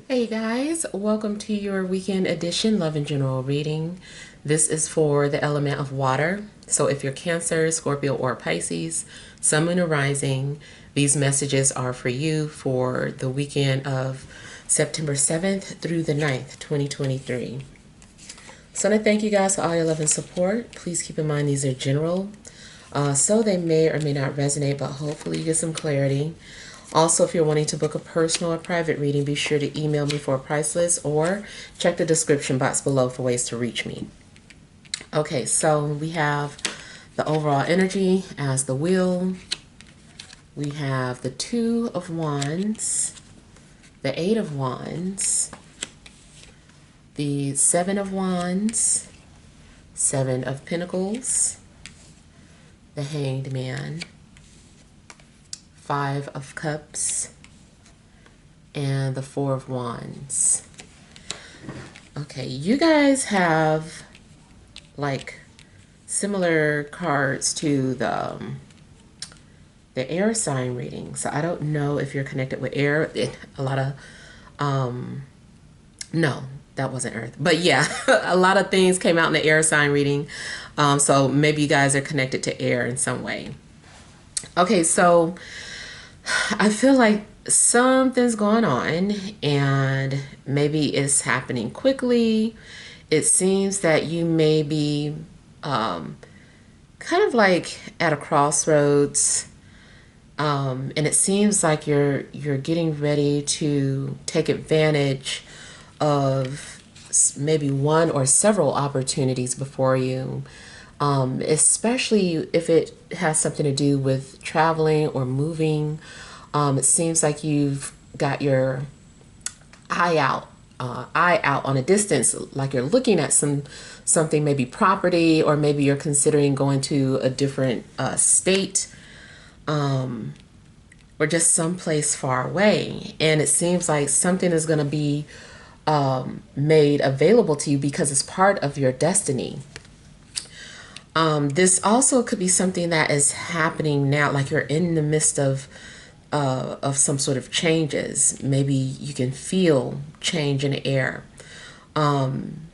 Hey guys, welcome to your weekend edition Love and General reading. This is for the element of water. So if you're Cancer, Scorpio, or Pisces, Sun, Moon, or Rising, these messages are for you for the weekend of September 7th through the 9th, 2023. So I want to thank you guys for all your love and support. Please keep in mind these are general, so they may or may not resonate, but hopefully you get some clarity. Also, if you're wanting to book a personal or private reading, be sure to email me for a price list or check the description box below for ways to reach me. Okay, so we have the overall energy as the wheel. We have the Two of Wands, the Eight of Wands, the Seven of Wands, Seven of Pentacles, the Hanged Man, Five of Cups, and the Four of Wands. Okay, you guys have like similar cards to the air sign reading. So I don't know if you're connected with air. A lot of no, that wasn't Earth. But yeah, a lot of things came out in the air sign reading. So maybe you guys are connected to air in some way. Okay, so I feel like something's going on and maybe it's happening quickly. It seems that you may be kind of like at a crossroads, and it seems like you're getting ready to take advantage of maybe one or several opportunities before you, especially if it has something to do with traveling or moving. It seems like you've got your eye out, on a distance, like you're looking at something, maybe property, or maybe you're considering going to a different state, or just someplace far away. And it seems like something is going to be made available to you because it's part of your destiny. This also could be something that is happening now, like you're in the midst of some sort of changes. Maybe you can feel change in the air. And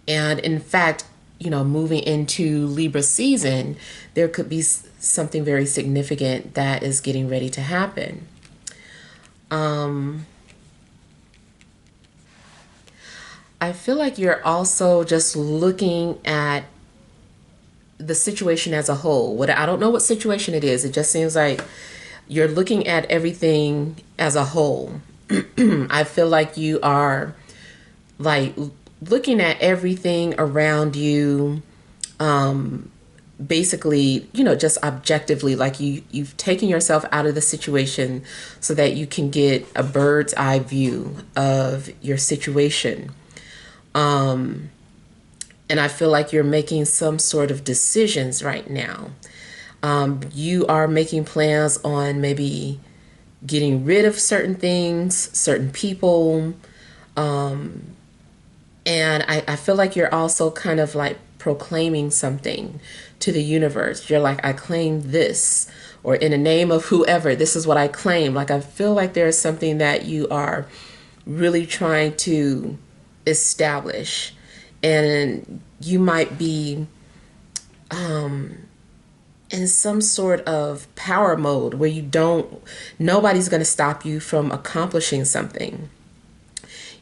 in fact, moving into Libra season, there could be something very significant that is getting ready to happen. I feel like you're also just looking at the situation as a whole. I don't know what situation it is. It just seems like you're looking at everything as a whole. I feel like you are like looking at everything around you, basically, just objectively, like you've taken yourself out of the situation so that you can get a bird's eye view of your situation. And I feel like you're making some sort of decisions right now. You are making plans on maybe getting rid of certain things, certain people. And I feel like you're also kind of like proclaiming something to the universe. You're like, I claim this, or in the name of whoever, this is what I claim. Like, I feel like there's something that you are really trying to establish, and you might be in some sort of power mode where nobody's going to stop you from accomplishing something.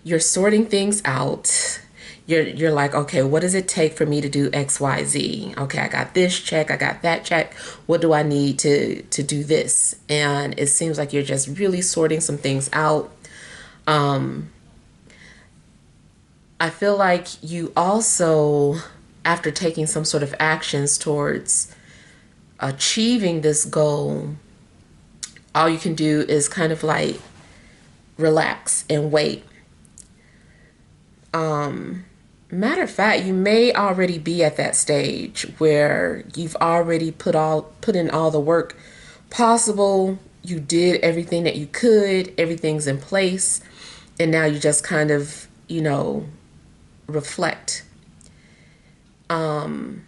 You're sorting things out. You're like, okay, what does it take for me to do X, Y, Z? Okay, I got this check, I got that check. What do I need to do this? And it seems like you're just really sorting some things out. I feel like you also, after taking some sort of actions towards achieving this goal, all you can do is kind of like relax and wait. Matter of fact, you may already be at that stage where you've already put in all the work possible. You did everything that you could, everything's in place, and now you just kind of, reflect. And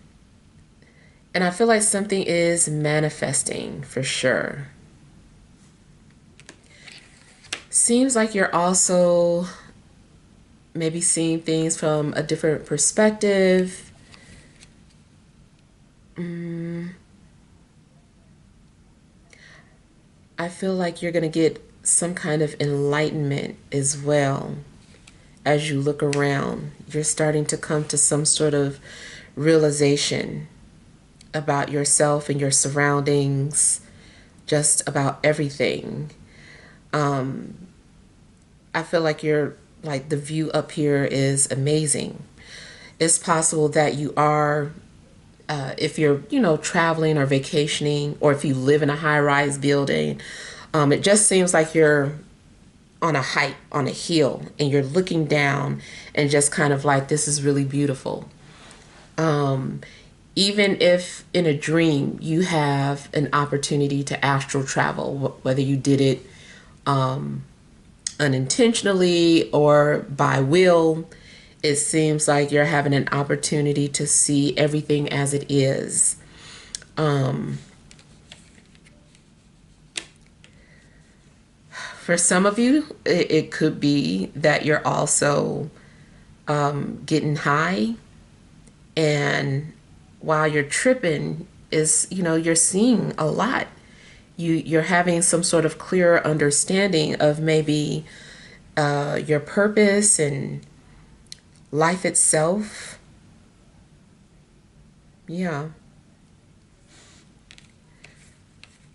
I feel like something is manifesting for sure. Seems like you're also maybe seeing things from a different perspective. I feel like you're going to get some kind of enlightenment as well as you look around. You're starting to come to some sort of realization about yourself and your surroundings, just about everything. I feel like you're like the view up here is amazing. It's possible that you are, if you're, traveling or vacationing, or if you live in a high rise building, it just seems like you're on a height, on a hill, and you're looking down and just kind of like, this is really beautiful. Even if in a dream you have an opportunity to astral travel, whether you did it unintentionally or by will, it seems like you're having an opportunity to see everything as it is. For some of you, it could be that you're also getting high, and while you're tripping is, you're seeing a lot. You're having some sort of clearer understanding of maybe your purpose and life itself. Yeah.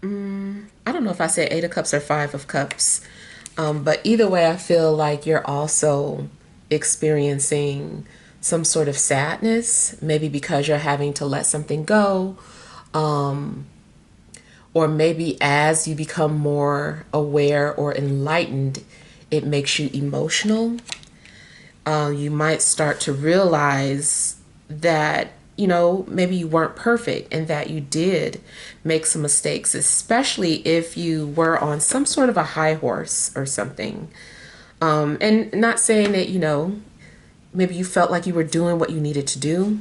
I don't know if I said Eight of Cups or Five of Cups. But either way, I feel like you're also experiencing some sort of sadness, maybe because you're having to let something go. Or maybe as you become more aware or enlightened, it makes you emotional. You might start to realize that, maybe you weren't perfect and that you did make some mistakes, especially if you were on some sort of a high horse or something. And not saying that, maybe you felt like you were doing what you needed to do.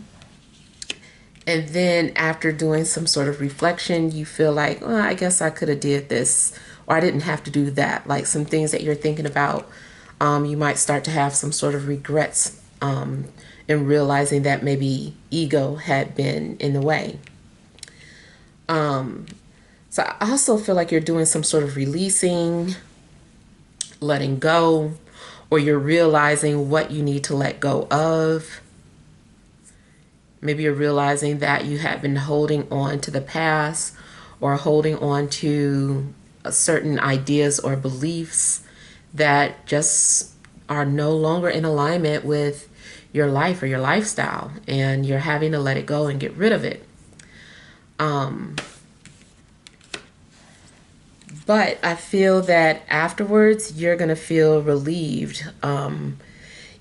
And then after doing some sort of reflection, you feel like, well, I guess I could have did this, or I didn't have to do that. Like some things that you're thinking about, you might start to have some sort of regrets in realizing that maybe ego had been in the way. So I also feel like you're doing some sort of releasing, letting go, or you're realizing what you need to let go of. Maybe you're realizing that you have been holding on to the past or holding on to certain ideas or beliefs that just are no longer in alignment with your life or your lifestyle, and you're having to let it go and get rid of it. But I feel that afterwards you're going to feel relieved.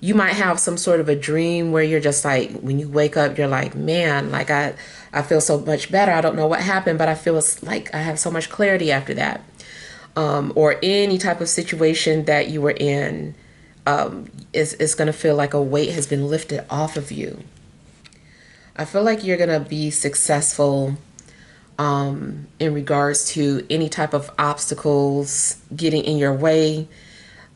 You might have some sort of a dream where you're just like, when you wake up, you're like, man, like I feel so much better. I don't know what happened, but I feel like I have so much clarity after that. Or any type of situation that you were in, is going to feel like a weight has been lifted off of you. I feel like you're going to be successful in regards to any type of obstacles getting in your way,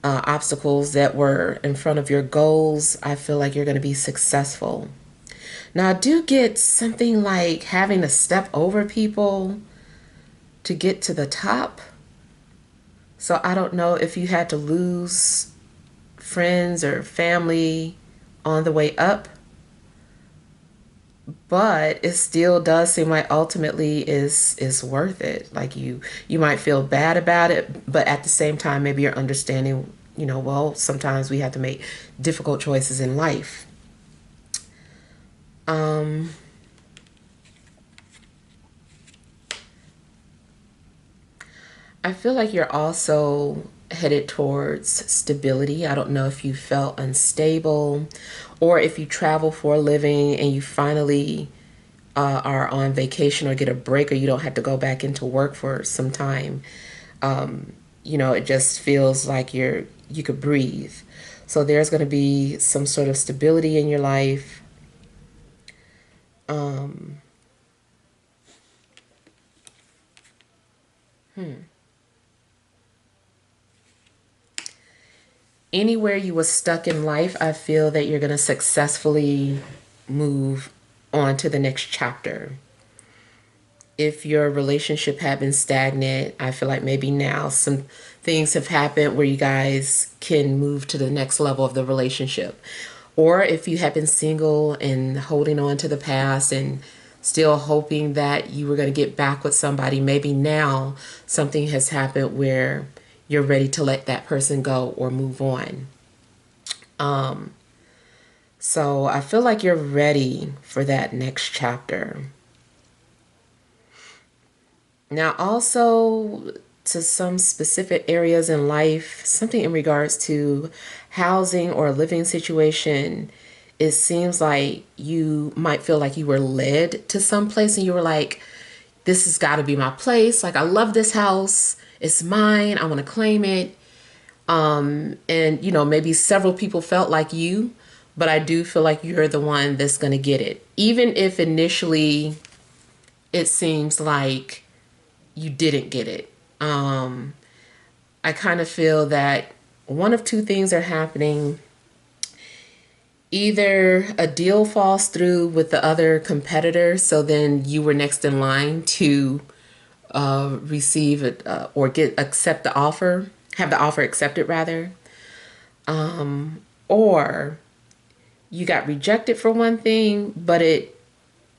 obstacles that were in front of your goals. I feel like you're going to be successful. Now, I do get something like having to step over people to get to the top. So I don't know if you had to lose friends or family on the way up, but it still does seem like ultimately is worth it. Like you might feel bad about it, but at the same time maybe you're understanding, well, sometimes we have to make difficult choices in life. I feel like you're also headed towards stability. I don't know if you felt unstable or if you travel for a living and you finally are on vacation or get a break, or you don't have to go back into work for some time. It just feels like you could breathe. So there's going to be some sort of stability in your life. Anywhere you were stuck in life, I feel that you're going to successfully move on to the next chapter. If your relationship had been stagnant, I feel like maybe now some things have happened where you guys can move to the next level of the relationship. Or if you have been single and holding on to the past and still hoping that you were going to get back with somebody, maybe now something has happened where you're ready to let that person go or move on. So I feel like you're ready for that next chapter. Now, also to some specific areas in life, something in regards to housing or a living situation, it seems like you might feel like you were led to some place and you were like, this has got to be my place. Like, I love this house. It's mine. I want to claim it. And, you know, maybe several people felt like you, but I do feel like you're the one that's going to get it. Even if initially it seems like you didn't get it. I kind of feel that one of two things are happening. Either a deal falls through with the other competitor, so then you were next in line to receive it or accept the offer, have the offer accepted rather, or you got rejected for one thing, but it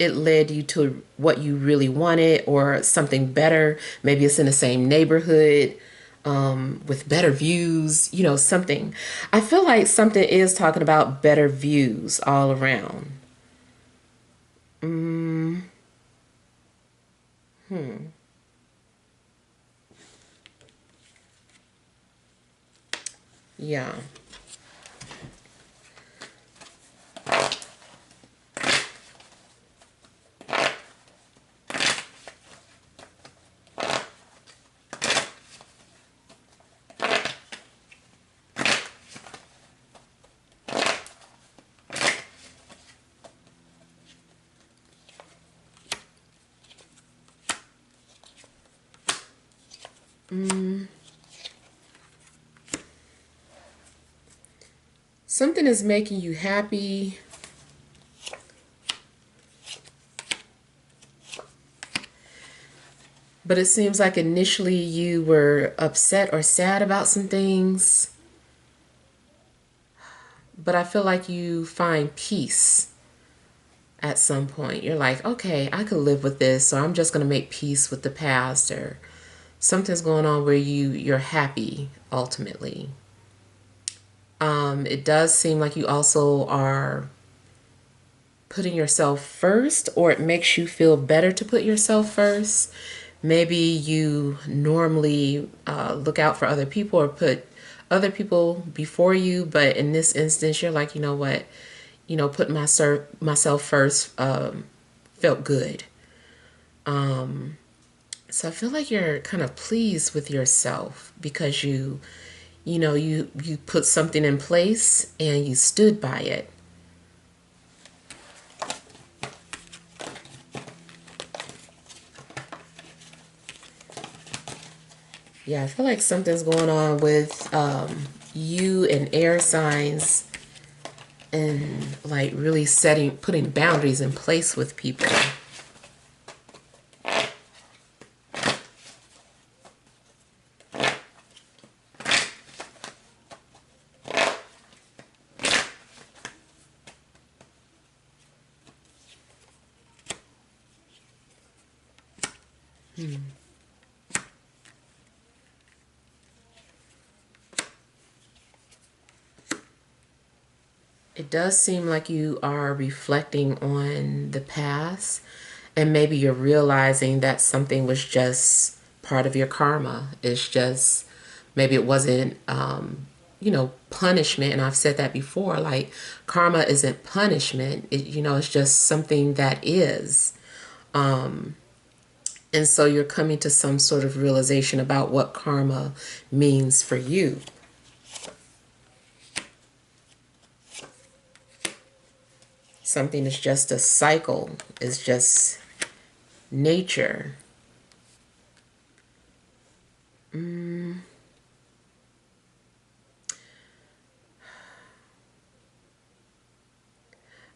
led you to what you really wanted or something better. Maybe it's in the same neighborhood with better views, you know, something. I feel like something is talking about better views all around. Yeah. Something is making you happy. But it seems like initially you were upset or sad about some things. But I feel like you find peace at some point. You're like, okay, I could live with this, so I'm just going to make peace with the past, or something's going on where you're happy ultimately. It does seem like you also are putting yourself first, or it makes you feel better to put yourself first. Maybe you normally look out for other people or put other people before you, but in this instance, you're like, you know what, you know, putting myself first felt good. So I feel like you're kind of pleased with yourself because you know, you put something in place and you stood by it. Yeah, I feel like something's going on with you and air signs and like really putting boundaries in place with people. It does seem like you are reflecting on the past and maybe you're realizing that something was just part of your karma. It's just, maybe it wasn't, you know, punishment. And I've said that before, like karma isn't punishment. You know, it's just something that is. And so you're coming to some sort of realization about what karma means for you. Something is just a cycle, is just nature.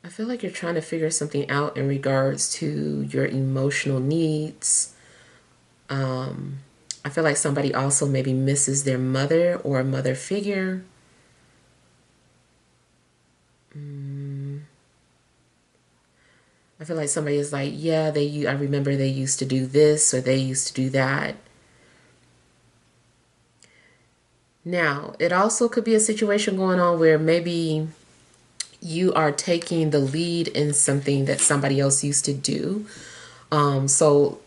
I feel like you're trying to figure something out in regards to your emotional needs. I feel like somebody also maybe misses their mother or a mother figure. I feel like somebody is like, yeah, I remember they used to do this or they used to do that. Now, it also could be a situation going on where maybe you are taking the lead in something that somebody else used to do. For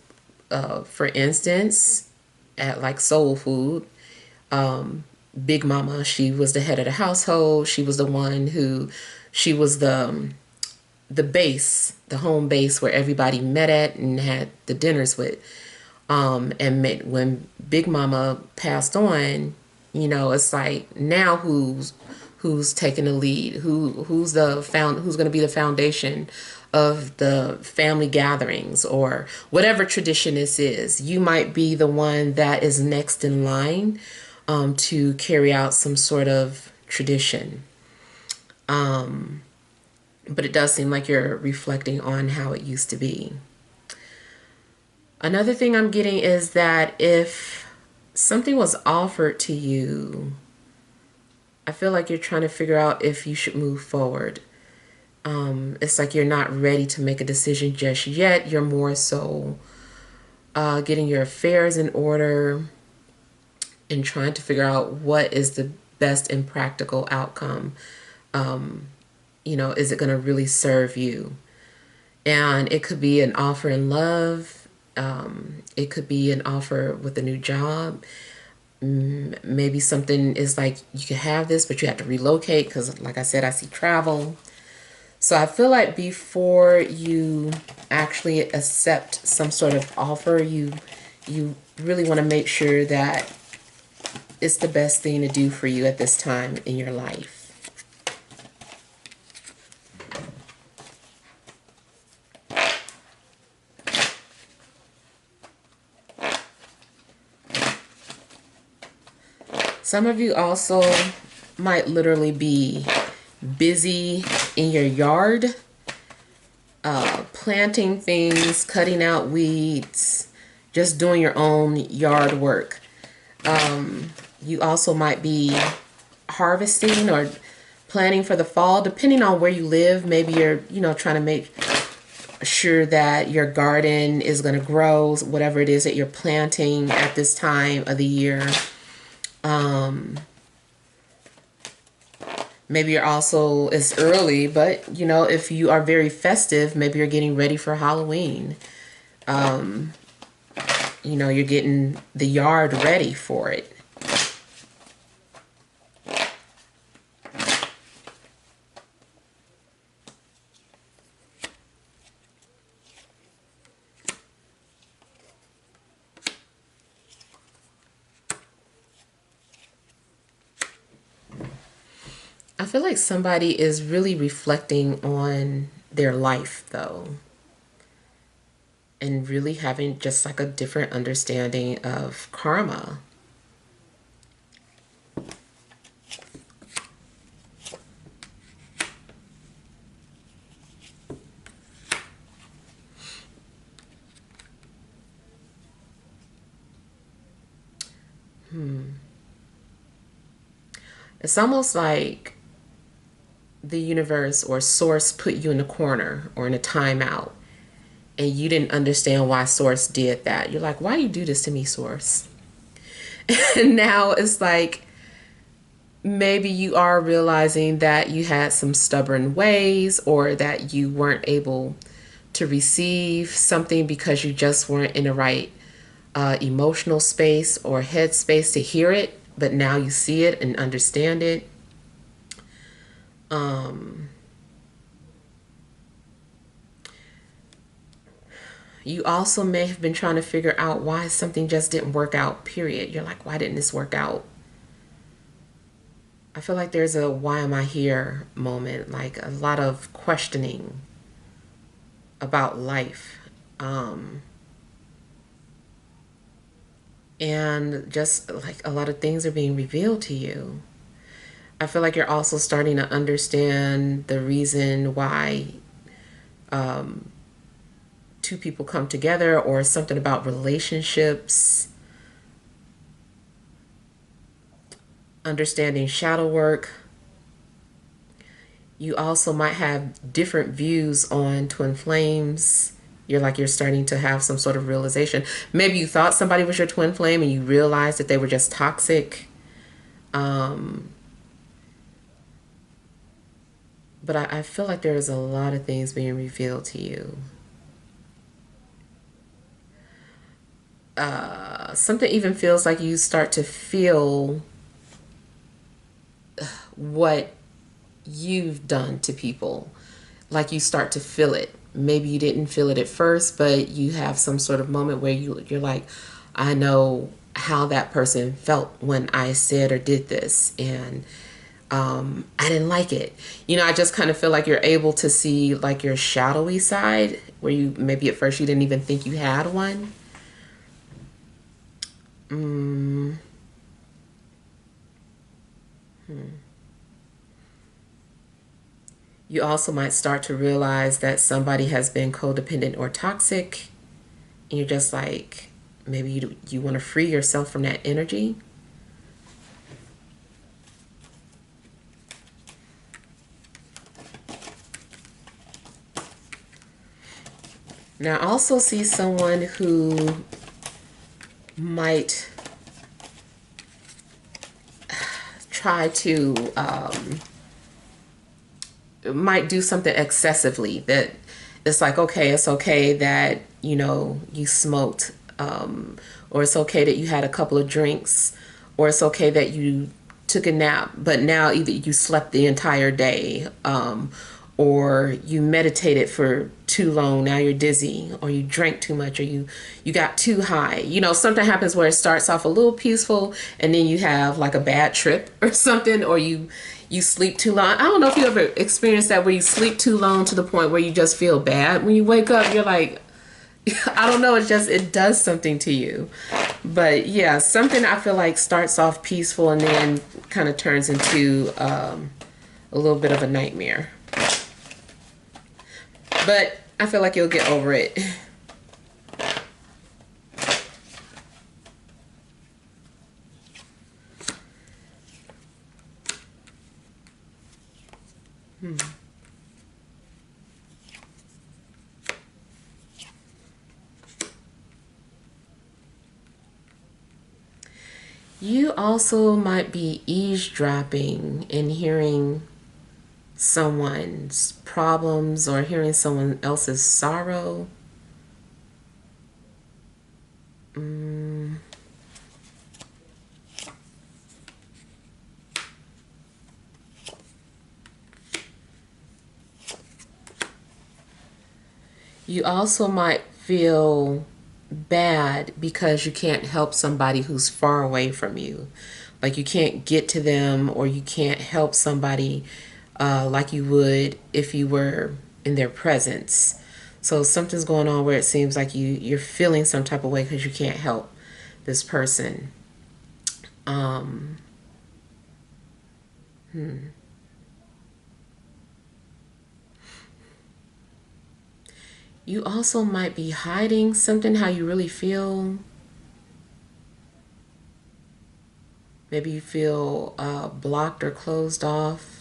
instance, at like soul food, Big Mama, she was the head of the household. She was the one who, she was the base, the home base where everybody met at and had the dinners with. When Big Mama passed on, it's like now who's taking the lead, who's going to be the foundation of the family gatherings or whatever tradition this is. You might be the one that is next in line to carry out some sort of tradition. But it does seem like you're reflecting on how it used to be. Another thing I'm getting is that if something was offered to you, I feel like you're trying to figure out if you should move forward. It's like you're not ready to make a decision just yet. You're more so getting your affairs in order and trying to figure out what is the best and practical outcome. Is it going to really serve you? And it could be an offer in love. It could be an offer with a new job. Maybe something is like, you can have this, but you have to relocate because, like I said, I see travel. So I feel like before you actually accept some sort of offer, you really want to make sure that it's the best thing to do for you at this time in your life. Some of you also might literally be busy in your yard, planting things, cutting out weeds, just doing your own yard work. You also might be harvesting or planning for the fall, depending on where you live. Maybe you're, trying to make sure that your garden is going to grow, whatever it is that you're planting at this time of the year. Maybe you're also, it's early, but if you are very festive, maybe you're getting ready for Halloween. You're getting the yard ready for it. I feel like somebody is really reflecting on their life, though, and really having just like a different understanding of karma. It's almost like the universe or source put you in a corner or in a timeout, and you didn't understand why source did that. You're like, why do you do this to me, source? And now it's like, maybe you are realizing that you had some stubborn ways, or that you weren't able to receive something because you just weren't in the right emotional space or head space to hear it, but now you see it and understand it. You also may have been trying to figure out why something just didn't work out, period. You're like, why didn't this work out? I feel like there's a why am I here moment, like a lot of questioning about life. And just like a lot of things are being revealed to you. I feel like you're also starting to understand the reason why two people come together, or something about relationships, understanding shadow work. You also might have different views on twin flames. You're starting to have some sort of realization. Maybe you thought somebody was your twin flame and you realized that they were just toxic. But I feel like there's a lot of things being revealed to you. Something even feels like you start to feel what you've done to people. Like you start to feel it. Maybe you didn't feel it at first, but you have some sort of moment where you're like, I know how that person felt when I said or did this, and I didn't like it. I just kind of feel like you're able to see like your shadowy side, where you maybe at first you didn't even think you had one. You also might start to realize that somebody has been codependent or toxic, and you're just like, maybe you want to free yourself from that energy. Now, I also see someone who might try to, might do something excessively, that it's like, okay, it's okay that, you smoked, or it's okay that you had a couple of drinks, or it's okay that you took a nap, but now either you slept the entire day, or you meditated for too long, now you're dizzy, or you drank too much, or you got too high. Something happens where it starts off a little peaceful, and then you have like a bad trip or something, or you sleep too long. I don't know if you ever experienced that, where you sleep too long to the point where you just feel bad. When you wake up, you're like, I don't know, it does something to you. But yeah, something I feel like starts off peaceful and then kind of turns into a little bit of a nightmare. But I feel like you'll get over it. You also might be eavesdropping and hearing someone's problems, or hearing someone else's sorrow. You also might feel bad because you can't help somebody who's far away from you. Like you can't get to them, or you can't help somebody like you would if you were in their presence. So something's going on where it seems like you're feeling some type of way because you can't help this person. Um, You also might be hiding something, how you really feel. Maybe you feel blocked or closed off.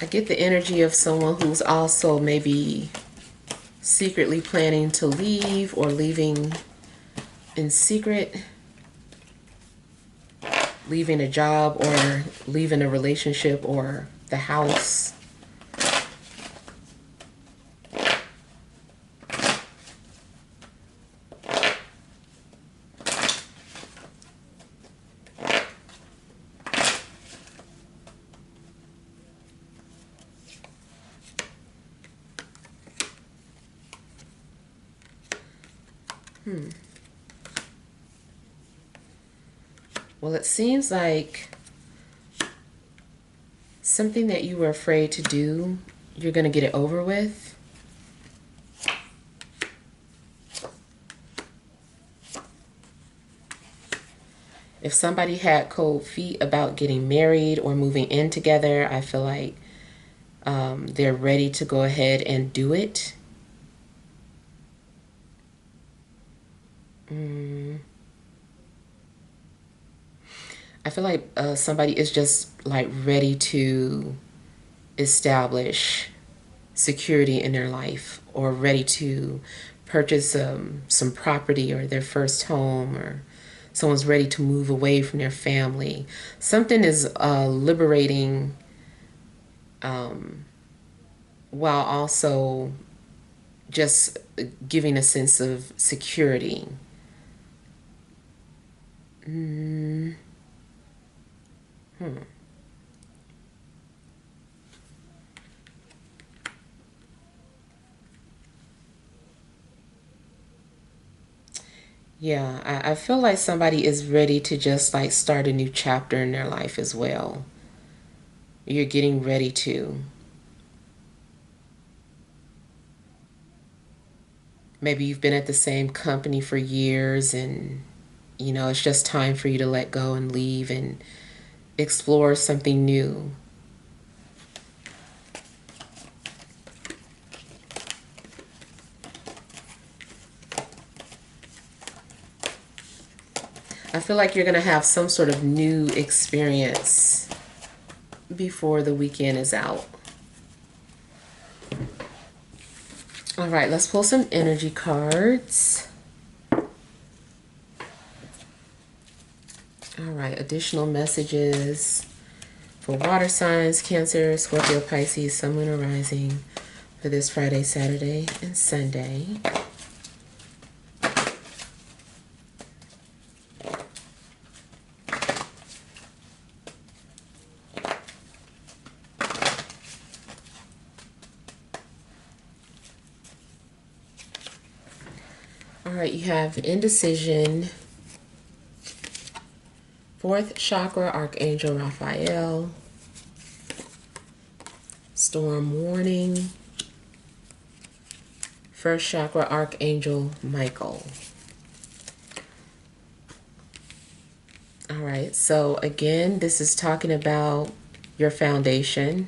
I get the energy of someone who's also maybe secretly planning to leave, or leaving in secret, leaving a job, or leaving a relationship, or the house. Well, it seems like something that you were afraid to do, you're going to get it over with. If somebody had cold feet about getting married or moving in together, I feel like they're ready to go ahead and do it. I feel like somebody is just like ready to establish security in their life, or ready to purchase some property or their first home, or someone's ready to move away from their family. Something is liberating while also just giving a sense of security. Yeah, I feel like somebody is ready to just like start a new chapter in their life as well. You're getting ready to. Maybe you've been at the same company for years, and you know, it's just time for you to let go and leave and explore something new. I feel like you're going to have some sort of new experience before the weekend is out. All right, let's pull some energy cards. All right, additional messages for water signs, Cancer, Scorpio, Pisces, Sun, Moon, or Rising for this Friday, Saturday, and Sunday. All right, you have indecision, fourth chakra, Archangel Raphael, storm warning, first chakra, Archangel Michael. All right, so again, this is talking about your foundation.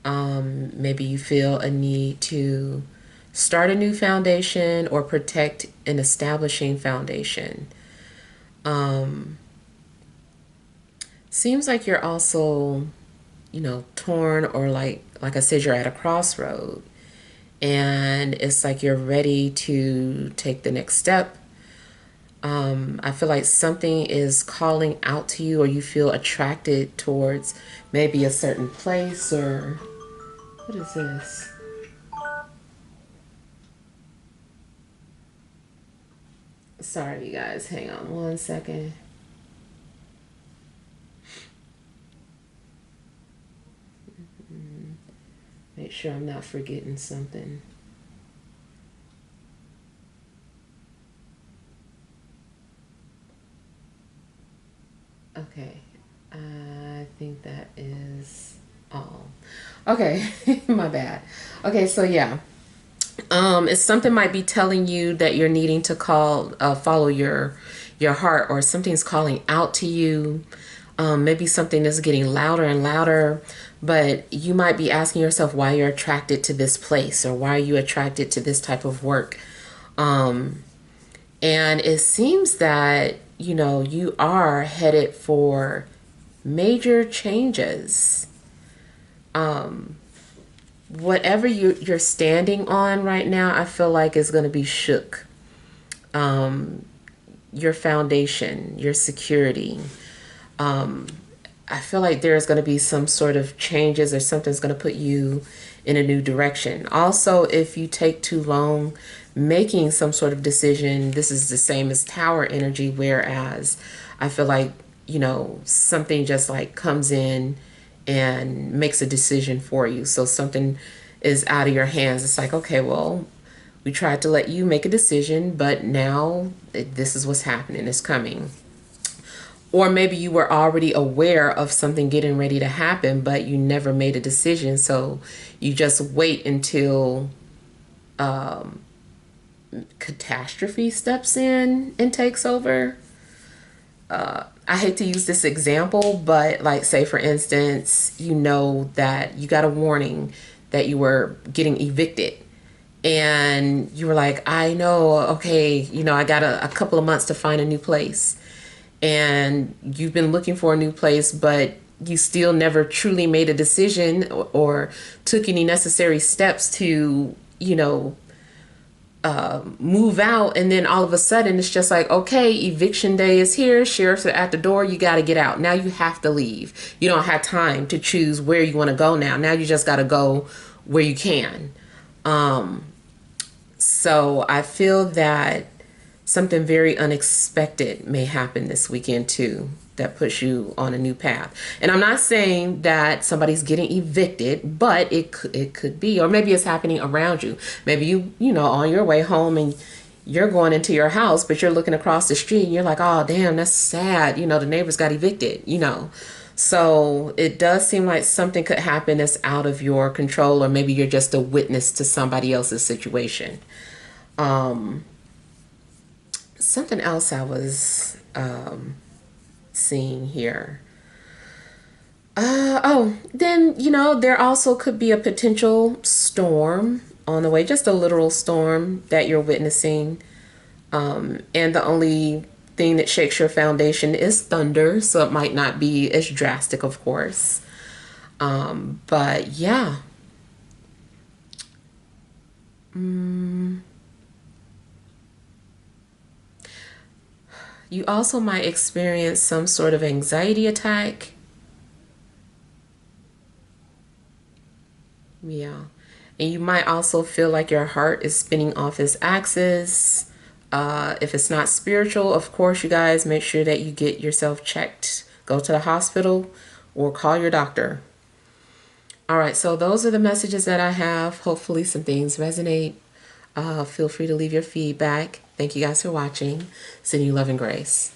Maybe you feel a need to start a new foundation or protect an establishing foundation. Seems like you're also, you know, torn, or like I said, you're at a crossroad, and it's like you're ready to take the next step. I feel like something is calling out to you, or you feel attracted towards maybe a certain place, or what is this? Sorry, you guys, hang on one second. Make sure I'm not forgetting something. Okay, I think that is all. Okay, my bad. Okay, so yeah, it's something might be telling you that you're needing to follow your heart, or something's calling out to you. Maybe something is getting louder and louder, but you might be asking yourself why you're attracted to this place, or why are you attracted to this type of work. And it seems that, you know, you are headed for major changes. Whatever you're standing on right now, I feel like is going to be shook. Your foundation, your security. I feel like there's going to be some sort of changes, or something's going to put you in a new direction. Also, if you take too long making some sort of decision, this is the same as Tower energy, whereas I feel like, you know, something just like comes in and makes a decision for you. So something is out of your hands. It's like, okay, well, we tried to let you make a decision, but now this is what's happening. It's coming. Or maybe you were already aware of something getting ready to happen, but you never made a decision. So you just wait until catastrophe steps in and takes over. I hate to use this example, but like, say for instance, you know that you got a warning that you were getting evicted, and you were like, I know, okay, I got a couple of months to find a new place. And you've been looking for a new place, but you still never truly made a decision or took any necessary steps to, move out. And then all of a sudden it's just like, okay, eviction day is here, sheriffs are at the door, you got to get out. Now you have to leave. You don't have time to choose where you want to go. Now you just got to go where you can. So I feel that something very unexpected may happen this weekend too, that puts you on a new path. And I'm not saying that somebody's getting evicted, but it could be, or maybe it's happening around you. Maybe on your way home and you're going into your house, but you're looking across the street and you're like, oh damn, that's sad. The neighbors got evicted, So it does seem like something could happen that's out of your control, or maybe you're just a witness to somebody else's situation. Something else I was seeing here. Then, there also could be a potential storm on the way, just a literal storm that you're witnessing. And the only thing that shakes your foundation is thunder, so it might not be as drastic, of course. But yeah. You also might experience some sort of anxiety attack. Yeah. And you might also feel like your heart is spinning off its axis. If it's not spiritual, of course, you guys make sure that you get yourself checked. Go to the hospital or call your doctor. All right, so those are the messages that I have. Hopefully some things resonate. Feel free to leave your feedback. Thank you guys for watching. Sending you love and grace.